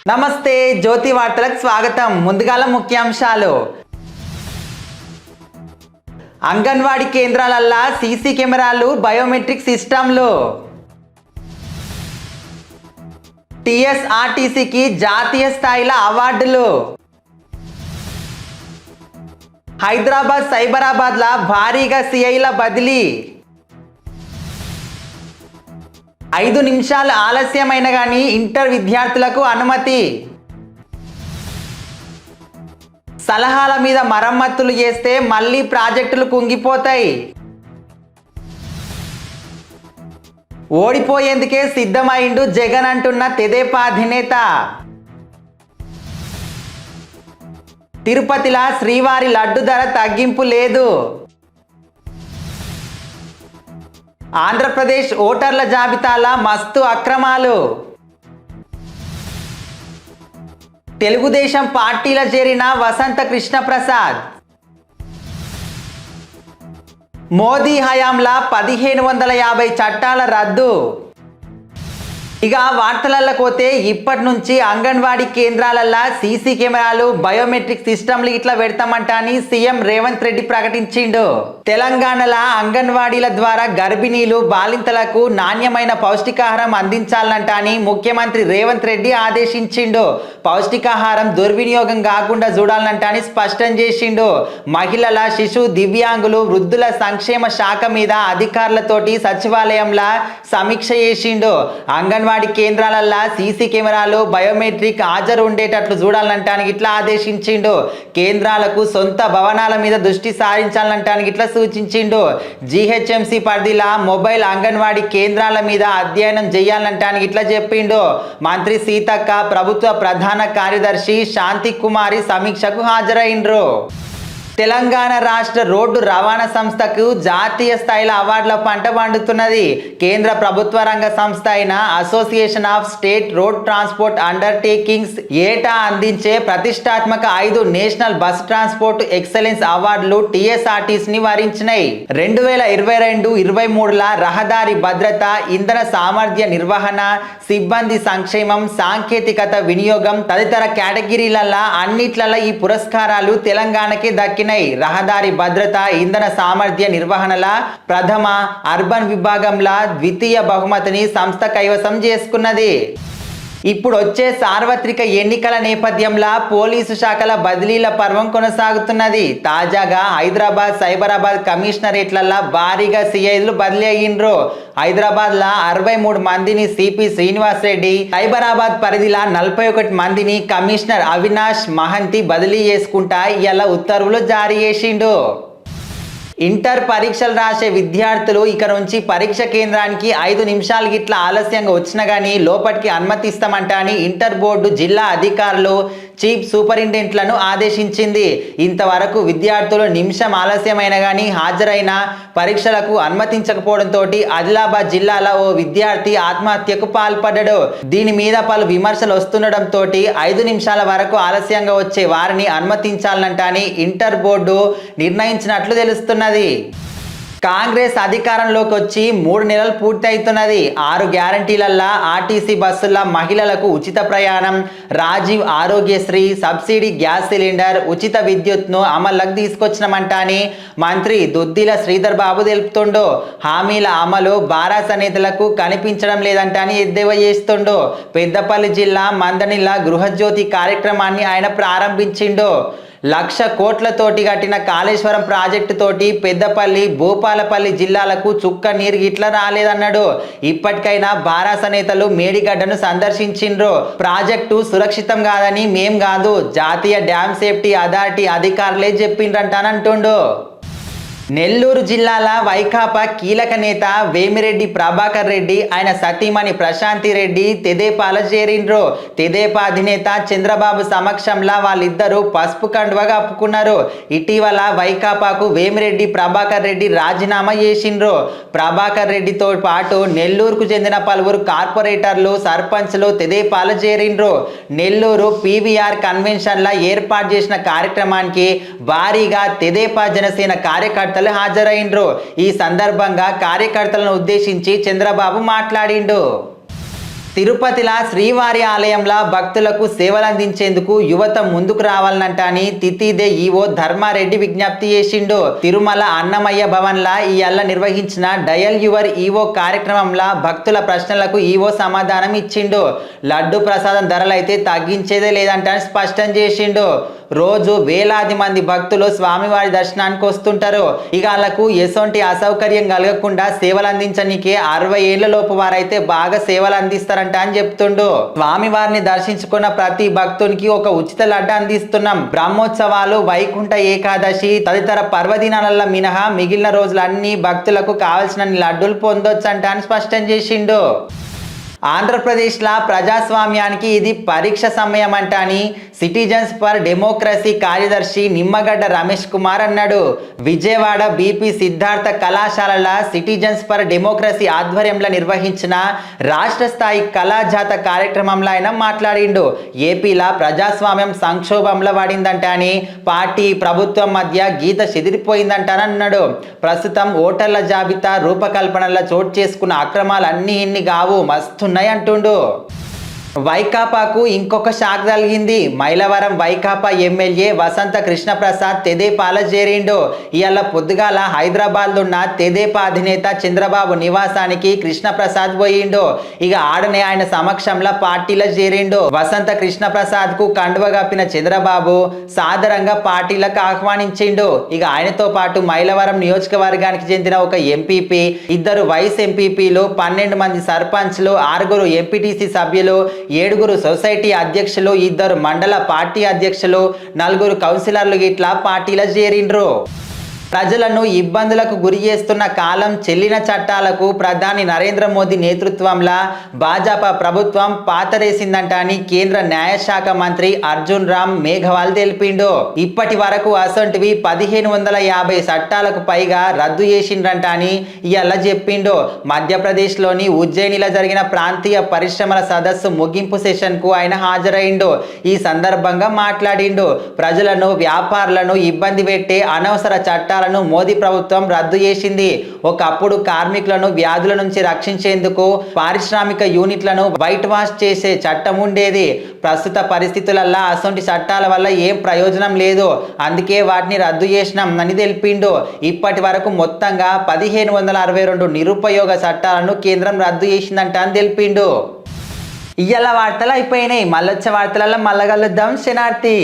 నమస్తే జ్యోతి వార్తలకు స్వాగతం. ముందుగాల ముఖ్యాంశాలు. అంగన్వాడీ కేంద్రాలల్లా సీసీ కెమెరాలు, బయోమెట్రిక్ సిస్టంలు. టీఎస్ఆర్టీసీకి జాతీయ స్థాయిలో అవార్డులు. హైదరాబాద్ సైబరాబాద్ల భారీగా సిఐల బదిలీ. 5 నిమిషాలు ఆలస్యమైన కానీ ఇంటర్ విద్యార్థులకు అనుమతి. సలహాల మీద మరమ్మతులు చేస్తే మళ్ళీ ప్రాజెక్టులు కుంగిపోతాయి. ఓడిపోయేందుకే సిద్ధమైండు జగన్ అంటున్న తెదేపా అధినేత. తిరుపతిలా శ్రీవారి లడ్డు ధర తగ్గింపు లేదు. ఆంధ్రప్రదేశ్ ఓటర్ల జాబితాల మస్తు అక్రమాలు. తెలుగుదేశం పార్టీలో చేరిన వసంత కృష్ణ ప్రసాద్. మోదీ హయాంలా 1550 చట్టాల రద్దు. ఇక వార్తలలో పోతే ఇప్పటి నుంచి అంగన్వాడీ కేంద్రాలల్లా సీసీ కెమెరాలు, బయోమెట్రిక్ సిస్టంలు ఇట్లా పెడతామంట అని సీఎం రేవంత్ రెడ్డి ప్రకటించిండు. తెలంగాణలో అంగన్వాడీల ద్వారా గర్భిణీలు, బాలింతలకు నాణ్యమైన పౌష్టికాహారం అందించాలంట అని ముఖ్యమంత్రి రేవంత్ రెడ్డి ఆదేశించిండు. పౌష్టికాహారం దుర్వినియోగం కాకుండా చూడాలంట అని స్పష్టం చేసిండు. మహిళల, శిశు, దివ్యాంగులు, వృద్ధుల సంక్షేమ శాఖ మీద అధికారులతోటి సచివాలయంలో సమీక్ష చేసిండు. అంగన్వాడీ కేంద్రాలల్లా సీసీ కెమెరాలు, బయోమెట్రిక్ హాజరు ఉండేటట్లు చూడాలంటానికి ఇట్లా ఆదేశించిండు. కేంద్రాలకు సొంత భవనాల మీద దృష్టి సారించాలంటానికి ఇట్లా సూచించిండు. జీహెచ్ఎంసీ పరిధిలా మొబైల్ అంగన్వాడీ కేంద్రాల మీద అధ్యయనం చేయాలంటానికి ఇట్లా చెప్పిండు. మంత్రి సీతక్క, ప్రభుత్వ ప్రధాన కార్యదర్శి శాంతి కుమారి సమీక్షకు హాజరైండ్రు. తెలంగాణ రాష్ట్ర రోడ్డు రవాణా సంస్థకు జాతీయ స్థాయిలో అవార్డుల పంట పండుతున్నది. కేంద్ర ప్రభుత్వ రంగ సంస్థ అయిన association of state road transport undertakings ఏటా అందించే ప్రతిష్టాత్మక 5 నేషనల్ బస్ ట్రాన్స్పోర్ట్ ఎక్సలెన్స్ అవార్డులు టీఎస్ఆర్టీసీని వరించినాయి. 2022-23ల రహదారి భద్రత, ఇంధన సామర్థ్య నిర్వహణ, సిబ్బంది సంక్షేమం, సాంకేతికత వినియోగం తదితర కేటగిరీలలో అన్నిట్లలో ఈ పురస్కారాలు తెలంగాణకి దక్కినాయి. రహదారి భద్రత, ఇంధన సామర్థ్య నిర్వహణల ప్రథమ, అర్బన్ విభాగంలో ద్వితీయ బహుమతిని సంస్థ కైవసం చేసుకున్నది. ఇప్పుడు వచ్చే సార్వత్రిక ఎన్నికల నేపథ్యంలో పోలీసు శాఖల బదిలీల పర్వం కొనసాగుతున్నది. తాజాగా హైదరాబాద్ సైబరాబాద్ కమిషనరేట్లలో భారీగా సిఐలు బదిలీ అయ్యిండ్రు. హైదరాబాద్లో 63 మందిని సిపి శ్రీనివాస్ రెడ్డి, సైబరాబాద్ పరిధిలో 41 మందిని కమిషనర్ అవినాష్ మహంతి బదిలీ చేసుకుంటా ఇలా ఉత్తర్వులు జారీ చేసిండు. ఇంటర్ పరీక్షలు రాసే విద్యార్థులు ఇక నుంచి పరీక్ష కేంద్రానికి 5 నిమిషాలు గిట్ల ఆలస్యంగా వచ్చినా కానీ లోపలికి అనుమతిస్తామంట అని ఇంటర్ బోర్డు జిల్లా అధికారులు, చీఫ్ సూపరింటెండెంట్లను ఆదేశించింది. ఇంతవరకు విద్యార్థులు నిమిషం ఆలస్యమైన కానీ హాజరైన పరీక్షలకు అనుమతించకపోవడంతో ఆదిలాబాద్ జిల్లాలో ఓ విద్యార్థి ఆత్మహత్యకు పాల్పడ్డాడు. దీని మీద పలు విమర్శలు వస్తుండటంతో 5 నిమిషాల వరకు ఆలస్యంగా వచ్చే వారిని అనుమతించాలంట అని ఇంటర్ బోర్డు నిర్ణయించినట్లు తెలుస్తున్నది. కాంగ్రెస్ అధికారంలోకి వచ్చి 3 నెలలు పూర్తి అవుతున్నది. 6 గ్యారంటీలల్లా ఆర్టీసీ బస్సుల మహిళలకు ఉచిత ప్రయాణం, Rajiv Arogyasri, subsidy gas cylinder, ఉచిత విద్యుత్ను అమల్లోకి తీసుకొచ్చినామంట అని మంత్రి దుద్దిల శ్రీధర్ బాబు తెలుపుతుండు. హామీల అమలు బారాస నేతలకు కనిపించడం లేదంట అని ఎద్దేవా చేస్తుండు. పెద్దపల్లి జిల్లా మందనిల గృహజ్యోతి కార్యక్రమాన్ని ఆయన ప్రారంభించిండు. 1,00,000 కోట్లతోటి కట్టిన కాళేశ్వరం ప్రాజెక్టు తోటి పెద్దపల్లి, భూపాలపల్లి జిల్లాలకు చుక్క నీరు గిట్ల రాలేదన్నాడు. ఇప్పటికైనా బారాస నేతలు మేడిగడ్డను సందర్శించిండ్రు. ప్రాజెక్టు సురక్షితం కాదని మేం కాదు, జాతీయ డ్యామ్ సేఫ్టీ అథారిటీ అధికారులే చెప్పిండ్రంటానంటుండు. నెల్లూరు జిల్లాల వైకాపా కీలక నేత వేమిరెడ్డి ప్రభాకర్ రెడ్డి, ఆయన సతీమణి ప్రశాంతి రెడ్డి తెదేపాల చేరిండ్రు. తెదేపా అధినేత చంద్రబాబు సమక్షంలో వాళ్ళిద్దరూ పసుపు కండువా కప్పుకున్నారు. ఇటీవల వైకాపాకు వేమిరెడ్డి ప్రభాకర్ రెడ్డి రాజీనామా చేసిండ్రు. ప్రభాకర్ రెడ్డితో పాటు నెల్లూరుకు చెందిన పలువురు కార్పొరేటర్లు, సర్పంచ్లు తెదేపాల చేరిండ్రు. నెల్లూరు పీవీఆర్ కన్వెన్షన్లో ఏర్పాటు చేసిన కార్యక్రమానికి భారీగా తెదేపా జనసేన కార్యకర్తలు హాజరైండ్రు. ఈ సందర్భంగా కార్యకర్తలను ఉద్దేశించి చంద్రబాబు మాట్లాడిండు. తిరుపతిల శ్రీవారి ఆలయంలో భక్తులకు సేవలందించేందుకు యువత ముందుకు రావాలనంట అని తితిదే ఈవో ధర్మారెడ్డి విజ్ఞప్తి చేసిండు. తిరుమల అన్నమయ్య భవన్లా ఇయ్యాల నిర్వహించిన డయల్ యువర్ ఈవో కార్యక్రమంలో భక్తుల ప్రశ్నలకు ఈవో సమాధానం ఇచ్చిండు. లడ్డు ప్రసాదం ధరలైతే తగ్గించేదే లేదంట అని స్పష్టం చేసిండు. రోజు వేలాది మంది భక్తులు స్వామివారి దర్శనానికి వస్తుంటారు. ఇక వాళ్ళకు ఎసొంటి అసౌకర్యం కలగకుండా సేవలు అందించనీకే 60 ఏళ్ల లోపు వారైతే బాగా సేవలు అందిస్తారంట అని చెప్తుండు. స్వామివారిని దర్శించుకున్న ప్రతి భక్తునికి ఒక ఉచిత లడ్డు అందిస్తున్నాం. బ్రహ్మోత్సవాలు, వైకుంఠ ఏకాదశి తదితర పర్వదినాల మినహా మిగిలిన రోజులన్నీ భక్తులకు కావలసిన లడ్డూలు పొందొచ్చంట అని స్పష్టం చేసిండు. ఆంధ్రప్రదేశ్లో ప్రజాస్వామ్యానికి ఇది పరీక్ష సమయం అంట అని సిటిజన్స్ ఫర్ డెమోక్రసీ కార్యదర్శి నిమ్మగడ్డ రమేష్ కుమార్ అన్నాడు. విజయవాడ బీపీ సిద్ధార్థ కళాశాలల సిటిజన్స్ ఫర్ డెమోక్రసీ ఆధ్వర్యంలో నిర్వహించిన రాష్ట్ర స్థాయి కళాజాత కార్యక్రమంలో ఆయన మాట్లాడిండు. ఏపీలో ప్రజాస్వామ్యం సంక్షోభంలో పడిందంట అని, పార్టీ ప్రభుత్వం మధ్య గీత చెదిరిపోయిందంట అన్నాడు. ప్రస్తుతం ఓటర్ల జాబితా రూపకల్పనలో చోటు చేసుకున్న అక్రమాలు అన్నీ ఇన్ని కావు, మస్తున్నాయి అంటుండు. వైకాపాకు ఇంకొక షాక్ తగిలింది. మైలవరం వైకాపా ఎమ్మెల్యే వసంత కృష్ణప్రసాద్ తెదేపాల చేరిండు. ఇవాళ పొద్దుగాల హైదరాబాద్లో ఉన్న తెదేపా అధినేత చంద్రబాబు నివాసానికి కృష్ణప్రసాద్ పోయిండు. ఇక ఆడనే ఆయన సమక్షంలో పార్టీలో చేరిండు. వసంత కృష్ణప్రసాద్ కు కండువ కప్పిన చంద్రబాబు సాదరంగా పార్టీలకు ఆహ్వానించిండు. ఇక ఆయనతో పాటు మైలవరం నియోజకవర్గానికి చెందిన ఒక ఎంపీపీ, 2 వైస్ ఎంపీపీలు, 12 మంది సర్పంచ్లు, 6 ఎంపీటీసీ సభ్యులు, 7 సొసైటీ అధ్యక్షులు, 2 మండల పార్టీ అధ్యక్షులు, 4 కౌన్సిలర్లు ఇట్లా పార్టీలో చేరిండ్రు. ప్రజలను ఇబ్బందులకు గురి చేస్తున్న కాలం చెల్లిన చట్టాలకు ప్రధాని నరేంద్ర మోదీ నేతృత్వంలో భాజపా ప్రభుత్వం పాతరేసిందంట అని కేంద్ర న్యాయశాఖ మంత్రి అర్జున్ రామ్ మేఘవాల్ తెలిపిండు. ఇప్పటి వరకు అసొంటివి 1550 చట్టాలకు పైగా రద్దు చేసిండ్రంట అని ఇవాళ చెప్పిండు. మధ్యప్రదేశ్లోని ఉజ్జయినిలో జరిగిన ప్రాంతీయ పరిశ్రమల సదస్సు ముగింపు సెషన్కు ఆయన హాజరైండు. ఈ సందర్భంగా మాట్లాడిండు. ప్రజలను, వ్యాపారులను ఇబ్బంది పెట్టే అనవసర చట్టాలను మోదీ ప్రభుత్వం రద్దు చేసింది. ఒకప్పుడు కార్మికులను వ్యాధుల నుంచి రక్షించేందుకు పారిశ్రామిక యూనిట్లను వైట్ వాష్ చేసే చట్టం ఉండేది. ప్రస్తుత పరిస్థితులలో అసొంటి చట్టాల వల్ల ఏం ప్రయోజనం లేదు, అందుకే వాటిని రద్దు చేసినాం అని తెలిపిండు. ఇప్పటి వరకు మొత్తంగా 1562 నిరుపయోగ చట్టాలను కేంద్రం రద్దు చేసిందంట అని తెలిపిండు. ఇయ్యాల వార్తలు అయిపోయినాయి. మళ్ళొచ్చే వార్తలలో మళ్ళా కలుద్దాం. శనార్థి.